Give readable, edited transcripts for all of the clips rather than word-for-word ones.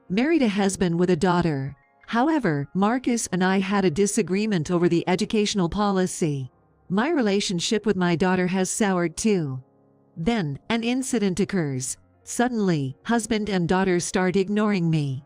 married a husband with a daughter. However, Marcus and I had a disagreement over the educational policy. My relationship with my daughter has soured too. Then, an incident occurs. Suddenly, husband and daughter start ignoring me.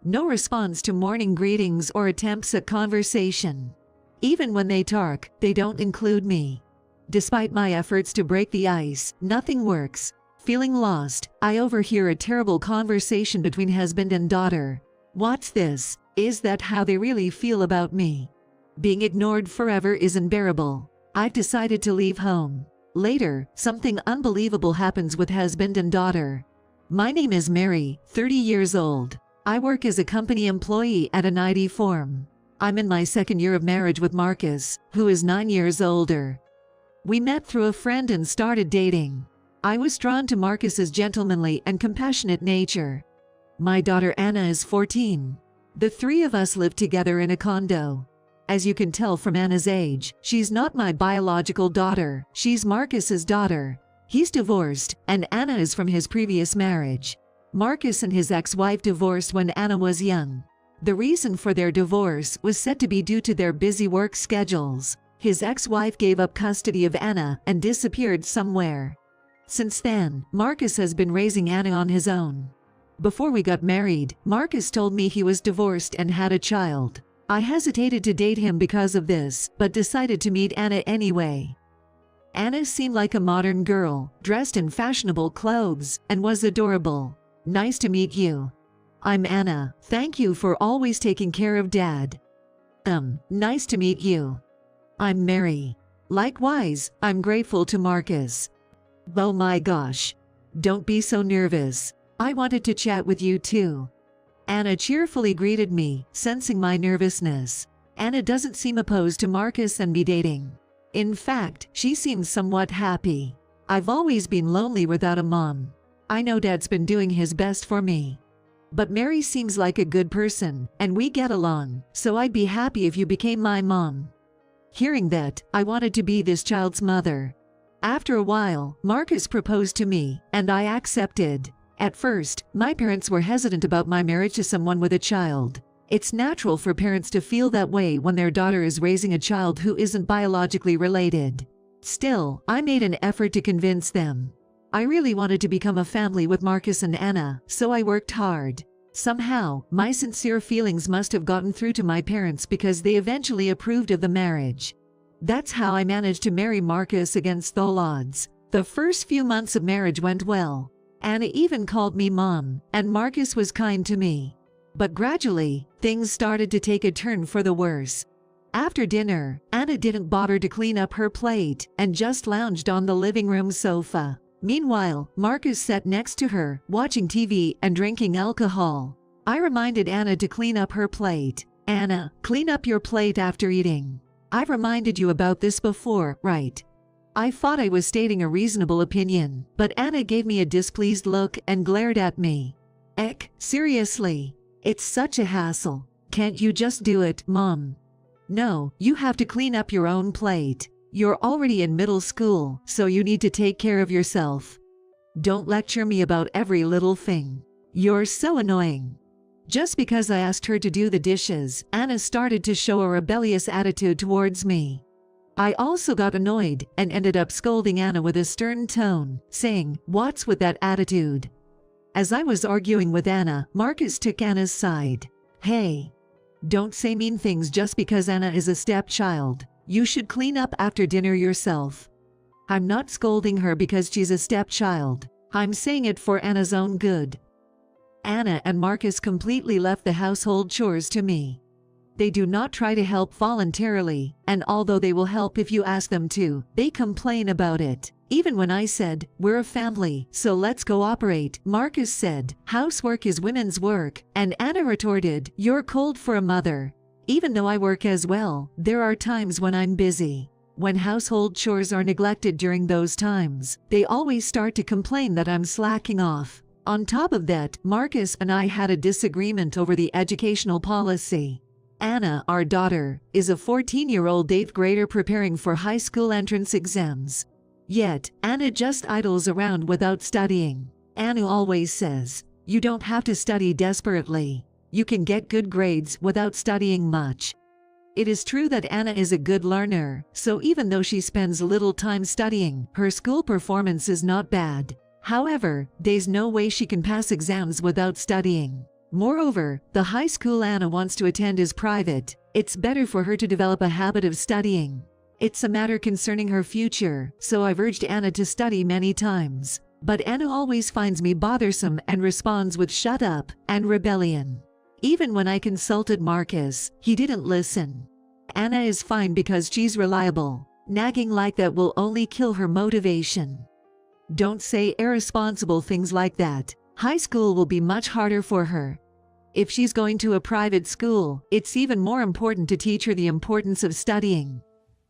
No response to morning greetings or attempts at conversation. Even when they talk, they don't include me. Despite my efforts to break the ice, nothing works. Feeling lost, I overhear a terrible conversation between husband and daughter. What's this? Is that how they really feel about me? Being ignored forever is unbearable. I've decided to leave home. Later, something unbelievable happens with husband and daughter. My name is Mary, 30 years old. I work as a company employee at an IT firm. I'm in my second year of marriage with Marcus, who is 9 years older. We met through a friend and started dating. I was drawn to Marcus's gentlemanly and compassionate nature. My daughter Anna is 14. The three of us live together in a condo. As you can tell from Anna's age, she's not my biological daughter, she's Marcus's daughter. He's divorced, and Anna is from his previous marriage. Marcus and his ex-wife divorced when Anna was young. The reason for their divorce was said to be due to their busy work schedules. His ex-wife gave up custody of Anna and disappeared somewhere. Since then, Marcus has been raising Anna on his own. Before we got married, Marcus told me he was divorced and had a child. I hesitated to date him because of this, but decided to meet Anna anyway. Anna seemed like a modern girl, dressed in fashionable clothes, and was adorable. Nice to meet you. I'm Anna. Thank you for always taking care of Dad. Nice to meet you. I'm Mary. Likewise, I'm grateful to Marcus. Oh my gosh. Don't be so nervous. I wanted to chat with you too. Anna cheerfully greeted me, sensing my nervousness. Anna doesn't seem opposed to Marcus and me dating. In fact, she seems somewhat happy. I've always been lonely without a mom. I know Dad's been doing his best for me. But Mary seems like a good person, and we get along, so I'd be happy if you became my mom. Hearing that, I wanted to be this child's mother. After a while, Marcus proposed to me, and I accepted. At first, my parents were hesitant about my marriage to someone with a child. It's natural for parents to feel that way when their daughter is raising a child who isn't biologically related. Still, I made an effort to convince them. I really wanted to become a family with Marcus and Anna, so I worked hard. Somehow, my sincere feelings must have gotten through to my parents because they eventually approved of the marriage. That's how I managed to marry Marcus against all odds. The first few months of marriage went well. Anna even called me Mom, and Marcus was kind to me. But gradually, things started to take a turn for the worse. After dinner, Anna didn't bother to clean up her plate and just lounged on the living room sofa. Meanwhile, Marcus sat next to her, watching TV and drinking alcohol. I reminded Anna to clean up her plate. Anna, clean up your plate after eating. I've reminded you about this before, right? I thought I was stating a reasonable opinion, but Anna gave me a displeased look and glared at me. Eck, seriously? It's such a hassle. Can't you just do it, Mom? No, you have to clean up your own plate. You're already in middle school, so you need to take care of yourself. Don't lecture me about every little thing. You're so annoying. Just because I asked her to do the dishes, Anna started to show a rebellious attitude towards me. I also got annoyed and ended up scolding Anna with a stern tone, saying, "What's with that attitude?" As I was arguing with Anna, Marcus took Anna's side. Hey, don't say mean things just because Anna is a stepchild. You should clean up after dinner yourself. I'm not scolding her because she's a stepchild. I'm saying it for Anna's own good. Anna and Marcus completely left the household chores to me. They do not try to help voluntarily, and although they will help if you ask them to, they complain about it. Even when I said, "We're a family, so let's cooperate," Marcus said, "Housework is women's work," and Anna retorted, "You're cold for a mother." Even though I work as well, there are times when I'm busy. When household chores are neglected during those times, they always start to complain that I'm slacking off. On top of that, Marcus and I had a disagreement over the educational policy. Anna, our daughter, is a 14-year-old 8th grader preparing for high school entrance exams. Yet, Anna just idles around without studying. Anna always says, You don't have to study desperately. You can get good grades without studying much. It is true that Anna is a good learner, so even though she spends little time studying, her school performance is not bad. However, there's no way she can pass exams without studying. Moreover, the high school Anna wants to attend is private. It's better for her to develop a habit of studying. It's a matter concerning her future, so I've urged Anna to study many times. But Anna always finds me bothersome and responds with "shut up" and rebellion. Even when I consulted Marcus, he didn't listen. Anna is fine because she's reliable. Nagging like that will only kill her motivation. Don't say irresponsible things like that. High school will be much harder for her. If she's going to a private school, it's even more important to teach her the importance of studying.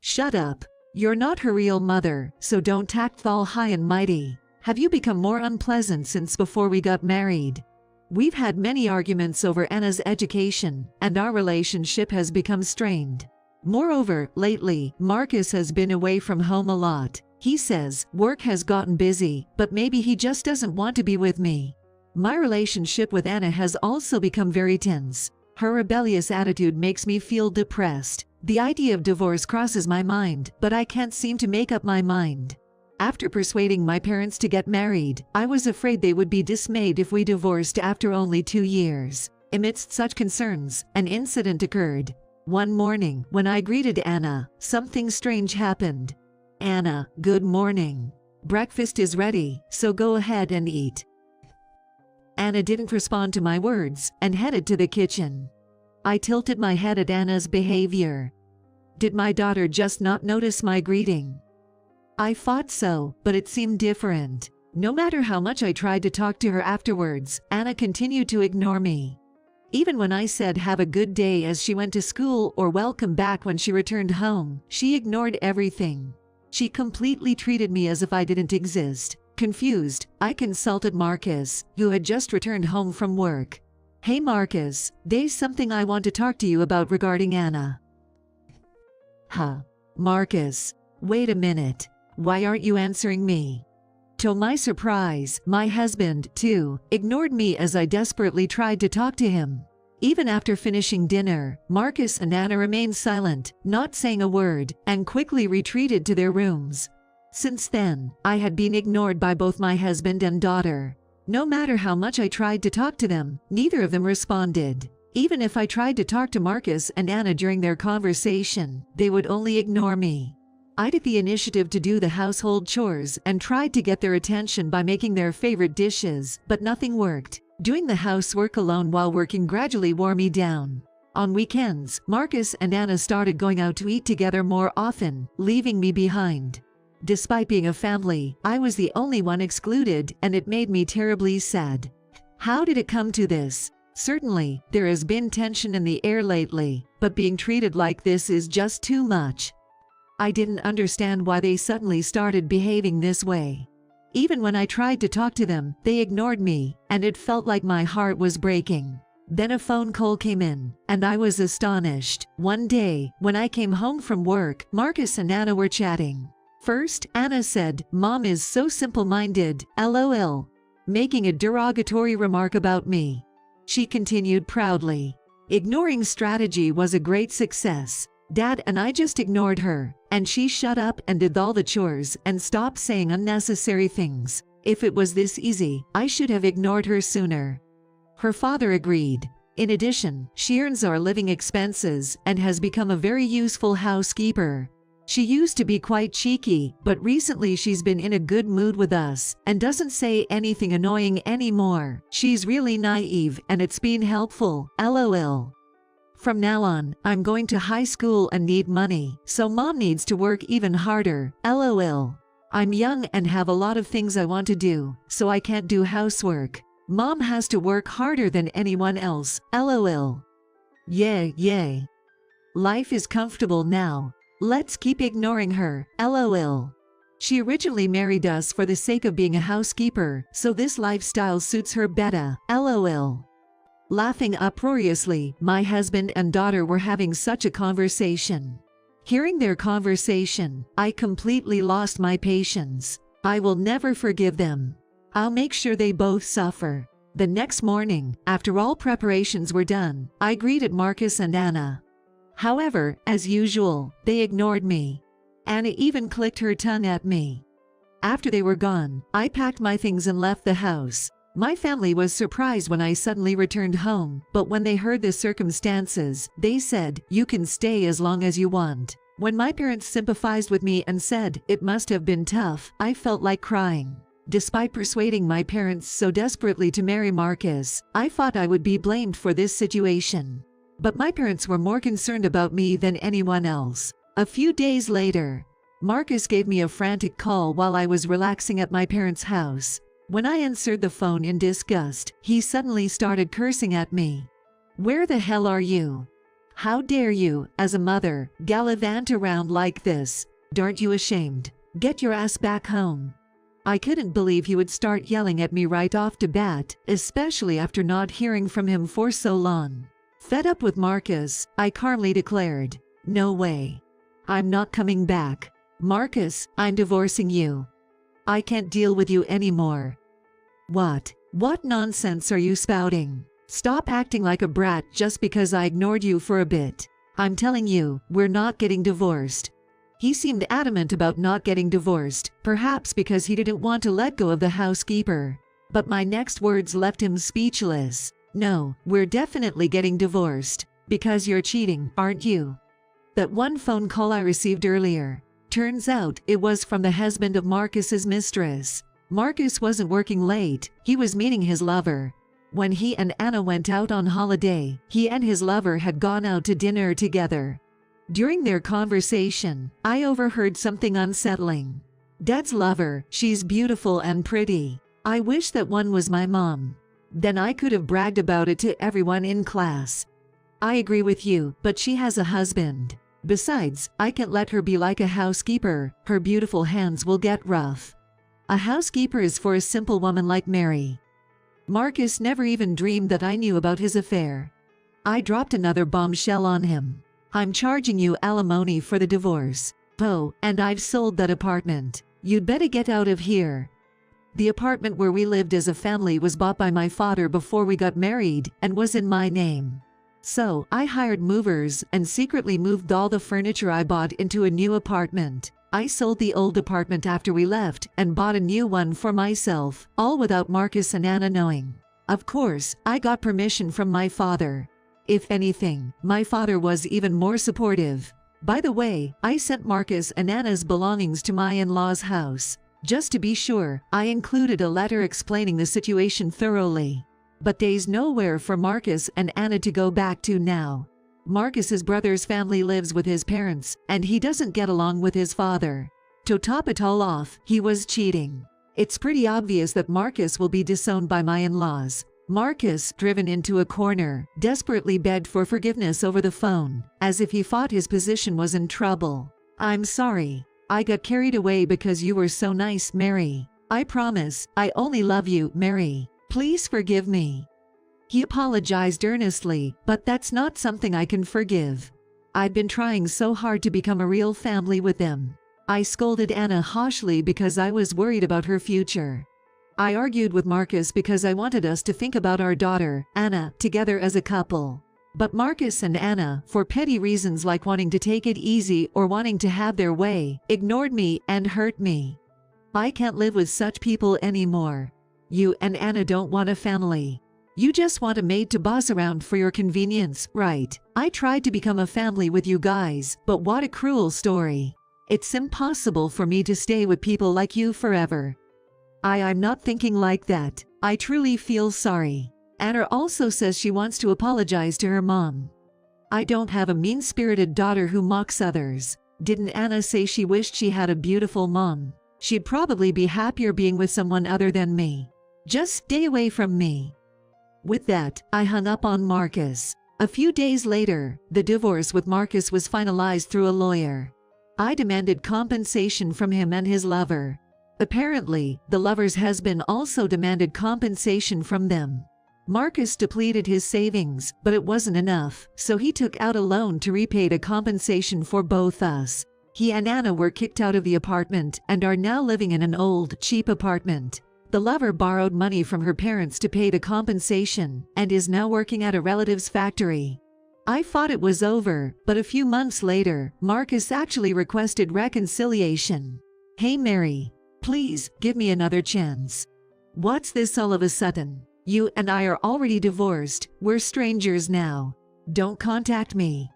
Shut up. You're not her real mother, so don't act all high and mighty. Have you become more unpleasant since before we got married? We've had many arguments over Anna's education, and our relationship has become strained. Moreover, lately, Marcus has been away from home a lot. He says work has gotten busy, but maybe he just doesn't want to be with me. My relationship with Anna has also become very tense. Her rebellious attitude makes me feel depressed. The idea of divorce crosses my mind, but I can't seem to make up my mind. After persuading my parents to get married, I was afraid they would be dismayed if we divorced after only 2 years. Amidst such concerns, an incident occurred. One morning, when I greeted Anna, something strange happened. "Anna, good morning. Breakfast is ready, so go ahead and eat." Anna didn't respond to my words and headed to the kitchen. I tilted my head at Anna's behavior. Did my daughter just not notice my greeting? I thought so, but it seemed different. No matter how much I tried to talk to her afterwards, Anna continued to ignore me. Even when I said "have a good day" as she went to school or "welcome back" when she returned home, she ignored everything. She completely treated me as if I didn't exist. Confused, I consulted Marcus, who had just returned home from work. "Hey Marcus, there's something I want to talk to you about regarding Anna." Huh. Marcus, wait a minute. Why aren't you answering me? To my surprise, my husband, too, ignored me as I desperately tried to talk to him. Even after finishing dinner, Marcus and Anna remained silent, not saying a word, and quickly retreated to their rooms. Since then, I had been ignored by both my husband and daughter. No matter how much I tried to talk to them, neither of them responded. Even if I tried to talk to Marcus and Anna during their conversation, they would only ignore me. I took the initiative to do the household chores and tried to get their attention by making their favorite dishes, but nothing worked. Doing the housework alone while working gradually wore me down. On weekends, Marcus and Anna started going out to eat together more often, leaving me behind. Despite being a family, I was the only one excluded, and it made me terribly sad. How did it come to this? Certainly, there has been tension in the air lately, but being treated like this is just too much. I didn't understand why they suddenly started behaving this way. Even when I tried to talk to them, they ignored me, and it felt like my heart was breaking. Then a phone call came in, and I was astonished. One day, when I came home from work, Marcus and Anna were chatting. First, Anna said, "Mom is so simple-minded, LOL," making a derogatory remark about me. She continued proudly, "Ignoring strategy was a great success. Dad and I just ignored her, and she shut up and did all the chores and stopped saying unnecessary things. If it was this easy, I should have ignored her sooner." Her father agreed. In addition, she earns our living expenses and has become a very useful housekeeper. She used to be quite cheeky, but recently she's been in a good mood with us and doesn't say anything annoying anymore. She's really naive and it's been helpful, LOL. From now on, I'm going to high school and need money, so Mom needs to work even harder, LOL. I'm young and have a lot of things I want to do, so I can't do housework. Mom has to work harder than anyone else, LOL. Yay. Life is comfortable now. Let's keep ignoring her, LOL. She originally married us for the sake of being a housekeeper, so this lifestyle suits her better, LOL. Laughing uproariously, my husband and daughter were having such a conversation. Hearing their conversation, I completely lost my patience. I will never forgive them. I'll make sure they both suffer. The next morning, after all preparations were done, I greeted Marcus and Anna. However, as usual, they ignored me. Anna even clicked her tongue at me. After they were gone, I packed my things and left the house. My family was surprised when I suddenly returned home, but when they heard the circumstances, they said, "You can stay as long as you want." When my parents sympathized with me and said it must have been tough, I felt like crying. Despite persuading my parents so desperately to marry Marcus, I thought I would be blamed for this situation. But my parents were more concerned about me than anyone else. A few days later, Marcus gave me a frantic call while I was relaxing at my parents' house. When I answered the phone in disgust, he suddenly started cursing at me. "Where the hell are you? How dare you, as a mother, gallivant around like this? Aren't you ashamed? Get your ass back home." I couldn't believe he would start yelling at me right off the bat, especially after not hearing from him for so long. Fed up with Marcus, I calmly declared, "No way. I'm not coming back. Marcus, I'm divorcing you. I can't deal with you anymore." What nonsense are you spouting? Stop acting like a brat just because I ignored you for a bit. I'm telling you, we're not getting divorced. He seemed adamant about not getting divorced, perhaps because he didn't want to let go of the housekeeper. But my next words left him speechless. "No, we're definitely getting divorced. Because you're cheating, aren't you?" That one phone call I received earlier. Turns out it was from the husband of Marcus's mistress. Marcus wasn't working late, he was meeting his lover. When he and Anna went out on holiday, he and his lover had gone out to dinner together. During their conversation, I overheard something unsettling. "Dad's lover, she's beautiful and pretty. I wish that one was my mom. Then I could have bragged about it to everyone in class. I agree with you, but she has a husband. Besides, I can't let her be like a housekeeper, her beautiful hands will get rough. A housekeeper is for a simple woman like Mary." Marcus never even dreamed that I knew about his affair. I dropped another bombshell on him. "I'm charging you alimony for the divorce. Oh, and I've sold that apartment. You'd better get out of here." The apartment where we lived as a family was bought by my father before we got married and was in my name. So, I hired movers and secretly moved all the furniture I bought into a new apartment. I sold the old apartment after we left and bought a new one for myself, all without Marcus and Anna knowing. Of course, I got permission from my father. If anything, my father was even more supportive. By the way, I sent Marcus and Anna's belongings to my in-laws' house. Just to be sure, I included a letter explaining the situation thoroughly. But there's nowhere for Marcus and Anna to go back to now. Marcus's brother's family lives with his parents, and he doesn't get along with his father. To top it all off, he was cheating. It's pretty obvious that Marcus will be disowned by my in-laws. Marcus, driven into a corner, desperately begged for forgiveness over the phone, as if he thought his position was in trouble. "I'm sorry. I got carried away because you were so nice, Mary. I promise, I only love you, Mary. Please forgive me." He apologized earnestly, but that's not something I can forgive. I'd been trying so hard to become a real family with them. I scolded Anna harshly because I was worried about her future. I argued with Marcus because I wanted us to think about our daughter, Anna, together as a couple. But Marcus and Anna, for petty reasons like wanting to take it easy or wanting to have their way, ignored me and hurt me. I can't live with such people anymore. You and Anna don't want a family. You just want a maid to boss around for your convenience, right? I tried to become a family with you guys, but what a cruel story. It's impossible for me to stay with people like you forever. I'm not thinking like that. I truly feel sorry. Anna also says she wants to apologize to her mom. I don't have a mean-spirited daughter who mocks others. Didn't Anna say she wished she had a beautiful mom? She'd probably be happier being with someone other than me. Just stay away from me. With that, I hung up on Marcus. A few days later, the divorce with Marcus was finalized through a lawyer. I demanded compensation from him and his lover. Apparently, the lover's husband also demanded compensation from them. Marcus depleted his savings, but it wasn't enough, so he took out a loan to repay the compensation for both us. He and Anna were kicked out of the apartment and are now living in an old, cheap apartment. The lover borrowed money from her parents to pay the compensation and is now working at a relative's factory. I thought it was over, but a few months later, Marcus actually requested reconciliation. "Hey Mary, please give me another chance. What's this all of a sudden? You and I are already divorced, we're strangers now. Don't contact me."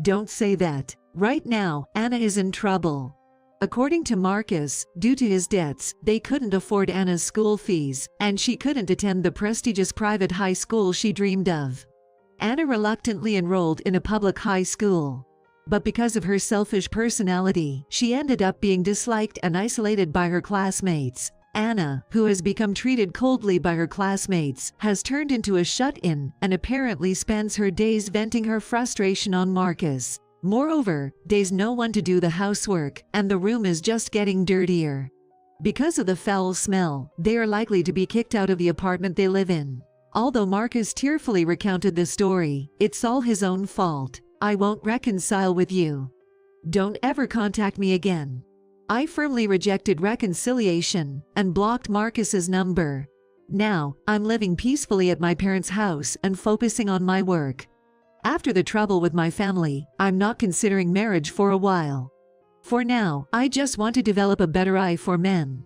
Don't say that. Right now, Anna is in trouble. According to Marcus, due to his debts, they couldn't afford Anna's school fees, and she couldn't attend the prestigious private high school she dreamed of. Anna reluctantly enrolled in a public high school. But because of her selfish personality, she ended up being disliked and isolated by her classmates. Anna, who has become treated coldly by her classmates, has turned into a shut-in and apparently spends her days venting her frustration on Marcus. Moreover, there's no one to do the housework, and the room is just getting dirtier. Because of the foul smell, they are likely to be kicked out of the apartment they live in. Although Marcus tearfully recounted the story, it's all his own fault. "I won't reconcile with you. Don't ever contact me again." I firmly rejected reconciliation and blocked Marcus's number. Now, I'm living peacefully at my parents' house and focusing on my work. After the trouble with my family, I'm not considering marriage for a while. For now, I just want to develop a better eye for men.